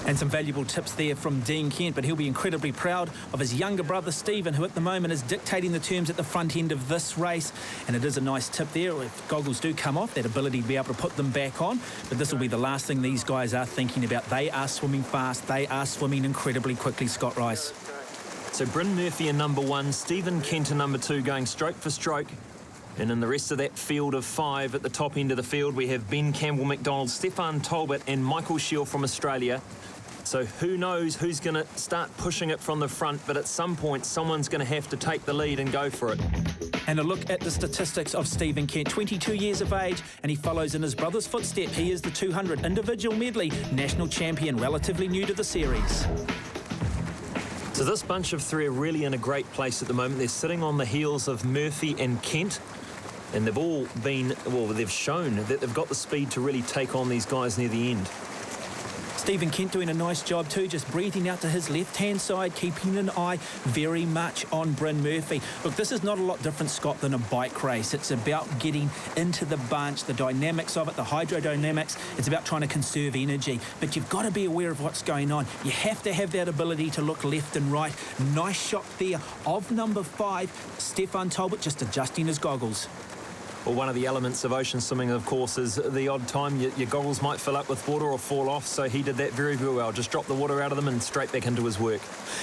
And some valuable tips there from Dean Kent, but he'll be incredibly proud of his younger brother Stephen, who at the moment is dictating the terms at the front end of this race. And it is a nice tip there. If goggles do come off, that ability to be able to put them back on. But this will be the last thing these guys are thinking about. They are swimming fast. They are swimming incredibly quickly, Scott Rice. So Bryn Murphy in number 1, Stephen Kent in number 2, going stroke for stroke. And in the rest of that field of 5 at the top end of the field, we have Ben Campbell-McDonald, Stefan Talbot and Michael Shield from Australia. So who knows who's going to start pushing it from the front, but at some point someone's going to have to take the lead and go for it. And a look at the statistics of Stephen Kent, 22 years of age, and he follows in his brother's footstep. He is the 200 individual medley national champion, relatively new to the series. So this bunch of 3 are really in a great place at the moment. They're sitting on the heels of Murphy and Kent, and they've all been, well, they've shown that they've got the speed to really take on these guys near the end. Stephen Kent doing a nice job too, just breathing out to his left-hand side, keeping an eye very much on Bryn Murphy. Look, this is not a lot different, Scott, than a bike race. It's about getting into the bunch, the dynamics of it, the hydrodynamics. It's about trying to conserve energy. But you've got to be aware of what's going on. You have to have that ability to look left and right. Nice shot there of number 5, Stefan Talbot, just adjusting his goggles. Well, one of the elements of ocean swimming, of course, is the odd time your goggles might fill up with water or fall off, so he did that very, very well. Just drop the water out of them and straight back into his work.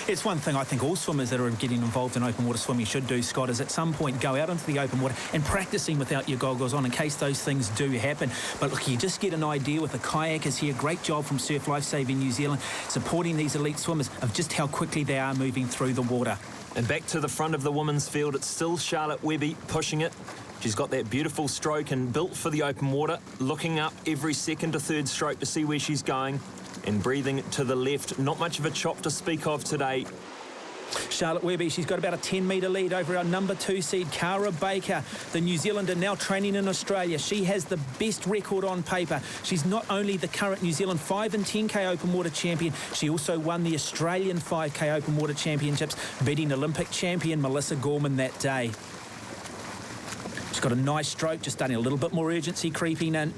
It's one thing I think all swimmers that are getting involved in open water swimming should do, Scott, is at some point go out into the open water and practicing without your goggles on in case those things do happen. But look, you just get an idea with the kayakers here. Great job from Surf Lifesaving New Zealand, supporting these elite swimmers of just how quickly they are moving through the water. And back to the front of the women's field, it's still Charlotte Webby pushing it. She's got that beautiful stroke and built for the open water, looking up every second to third stroke to see where she's going and breathing to the left. Not much of a chop to speak of today. Charlotte Webby, she's got about a 10-metre lead over our number 2 seed, Cara Baker, the New Zealander now training in Australia. She has the best record on paper. She's not only the current New Zealand 5 and 10K open water champion, she also won the Australian 5K open water championships, beating Olympic champion Melissa Gorman that day. She's got a nice stroke, just starting a little bit more urgency creeping in.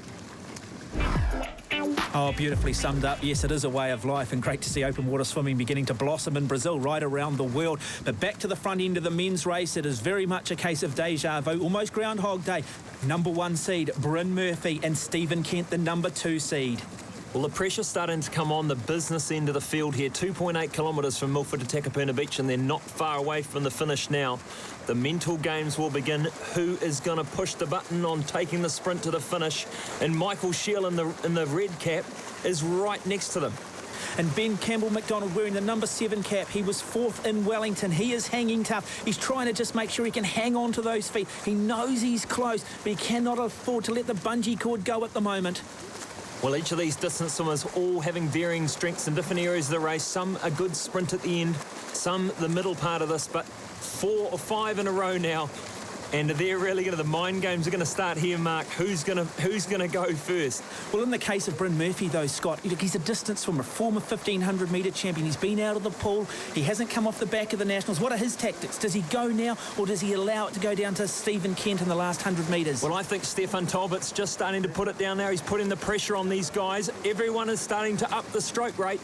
Oh, beautifully summed up. Yes, it is a way of life, and great to see open water swimming beginning to blossom in Brazil, right around the world. But back to the front end of the men's race, it is very much a case of deja vu, almost Groundhog Day. Number 1 seed, Bryn Murphy, and Stephen Kent, the number 2 seed. Well, the pressure's starting to come on the business end of the field here. 2.8 kilometres from Milford to Takapuna Beach, and they're not far away from the finish now. The mental games will begin. Who is going to push the button on taking the sprint to the finish? And Michael Shield in the red cap is right next to them. And Ben Campbell-McDonald wearing the number 7 cap. He was 4th in Wellington. He is hanging tough. He's trying to just make sure he can hang on to those feet. He knows he's close, but he cannot afford to let the bungee cord go at the moment. Well, each of these distance swimmers all having varying strengths in different areas of the race. Some a good sprint at the end, some the middle part of this, but 4 or 5 in a row now. And they're really going to, the mind games are going to start here, Mark. Who's going to go first? Well, in the case of Bryn Murphy, though, Scott, look, he's a distance swimmer, former 1,500-metre champion. He's been out of the pool. He hasn't come off the back of the Nationals. What are his tactics? Does he go now, or does he allow it to go down to Stephen Kent in the last 100 metres? Well, I think Stefan Talbot's just starting to put it down now. He's putting the pressure on these guys. Everyone is starting to up the stroke rate.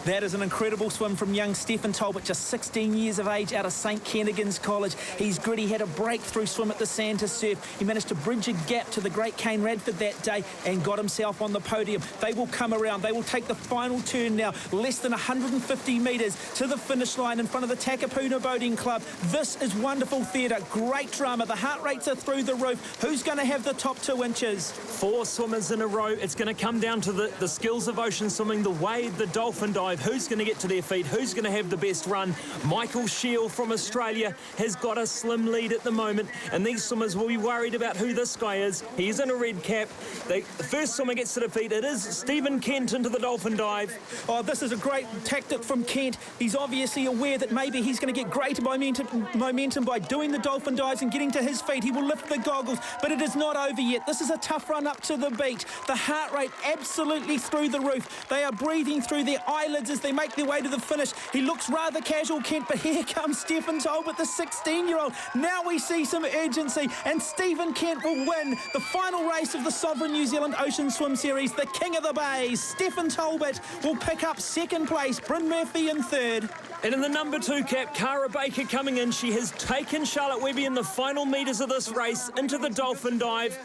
That is an incredible swim from young Stefan Talbot, just 16 years of age, out of St Kentigern's College. He's gritty, had a breakthrough swim at the Santa Surf. He managed to bridge a gap to the great Kane Radford that day and got himself on the podium. They will come around. They will take the final turn now, less than 150 metres to the finish line in front of the Takapuna Boating Club. This is wonderful theatre, great drama. The heart rates are through the roof. Who's going to have the top 2 inches? 4 swimmers in a row. It's going to come down to the skills of ocean swimming, the wave, the dolphin dive. Who's going to get to their feet? Who's going to have the best run? Michael Shield from Australia has got a slim lead at the moment, and these swimmers will be worried about who this guy is. He's in a red cap. The first swimmer gets to the feet. It is Stephen Kent into the dolphin dive. Oh, this is a great tactic from Kent. He's obviously aware that maybe he's going to get greater momentum by doing the dolphin dives and getting to his feet. He will lift the goggles, but it is not over yet. This is a tough run up to the beach. The heart rate absolutely through the roof. They are breathing through their eyelids as they make their way to the finish. He looks rather casual, Kent, but here comes Stefan Talbot, the 16-year-old. Now we see some urgency, and Stephen Kent will win the final race of the Sovereign New Zealand Ocean Swim Series, the King of the Bays. Stefan Talbot will pick up second place, Bryn Murphy in third. And in the number 2 cap, Cara Baker coming in. She has taken Charlotte Webby in the final metres of this race into the dolphin dive.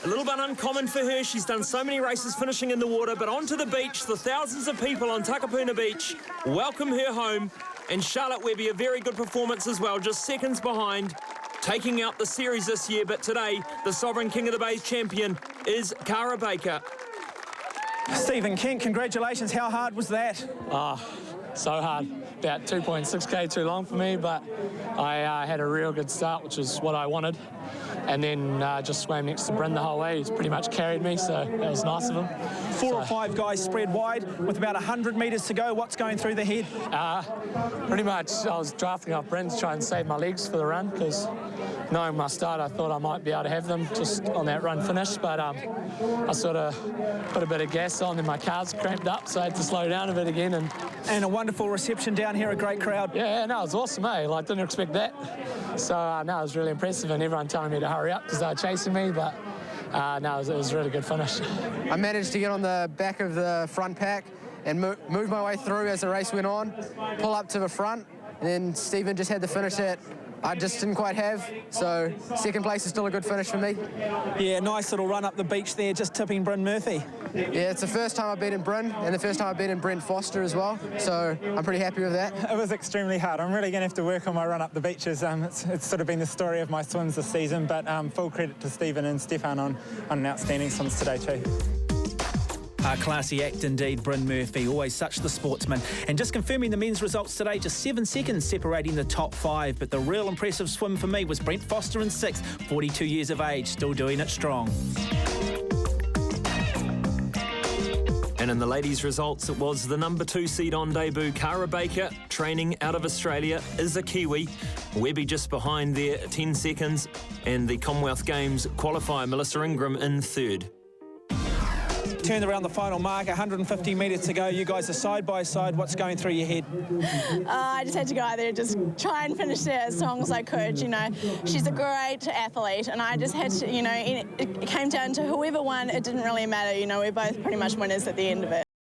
A little bit uncommon for her. She's done so many races finishing in the water, but onto the beach, the thousands of people on Takapuna Beach welcome her home. And Charlotte Webby, a very good performance as well, just seconds behind, taking out the series this year. But today, the Sovereign King of the Bays champion is Cara Baker. Stephen Kent, congratulations. How hard was that? So hard. About 2.6k too long for me, but I had a real good start, which is what I wanted. And then just swam next to Bryn the whole way. He's pretty much carried me, so that was nice of him. Four or five guys spread wide with about 100 metres to go. What's going through the head? Pretty much I was drafting off Bryn to try and save my legs for the run, because knowing my start, I thought I might be able to have them just on that run finish, but I sort of put a bit of gas on and my calves cramped up, so I had to slow down a bit again. And a wonderful reception down here, a great crowd. Yeah, no, it was awesome, eh? Like, didn't expect that. So, no, it was really impressive, and everyone telling me to hurry up because they were chasing me, but no, it was a really good finish. I managed to get on the back of the front pack and move my way through as the race went on, pull up to the front, and then Stephen just had the finish that I just didn't quite have. So second place is still a good finish for me. Yeah, nice little run up the beach there, just tipping Bryn Murphy. Yeah, it's the first time I've been in Bryn and the first time I've been in Brent Foster as well. So I'm pretty happy with that. It was extremely hard. I'm really going to have to work on my run up the beaches. It's sort of been the story of my swims this season, but full credit to Stephen and Stefan on an outstanding swims today too. A classy act indeed, Bryn Murphy, always such the sportsman. And just confirming the men's results today, just 7 seconds separating the top 5. But the real impressive swim for me was Brent Foster in 6th, 42 years of age, still doing it strong. And in the ladies' results, it was the number 2 seed on debut, Cara Baker, training out of Australia, is a Kiwi. Webby just behind there, 10 seconds. And the Commonwealth Games qualifier, Melissa Ingram, in 3rd. Turned around the final mark, 150 metres to go. You guys are side by side. What's going through your head? I just had to go out there and just try and finish it as long as I could. You know, she's a great athlete, and I just had to, you know, it came down to whoever won. It didn't really matter. You know, we're both pretty much winners at the end of it.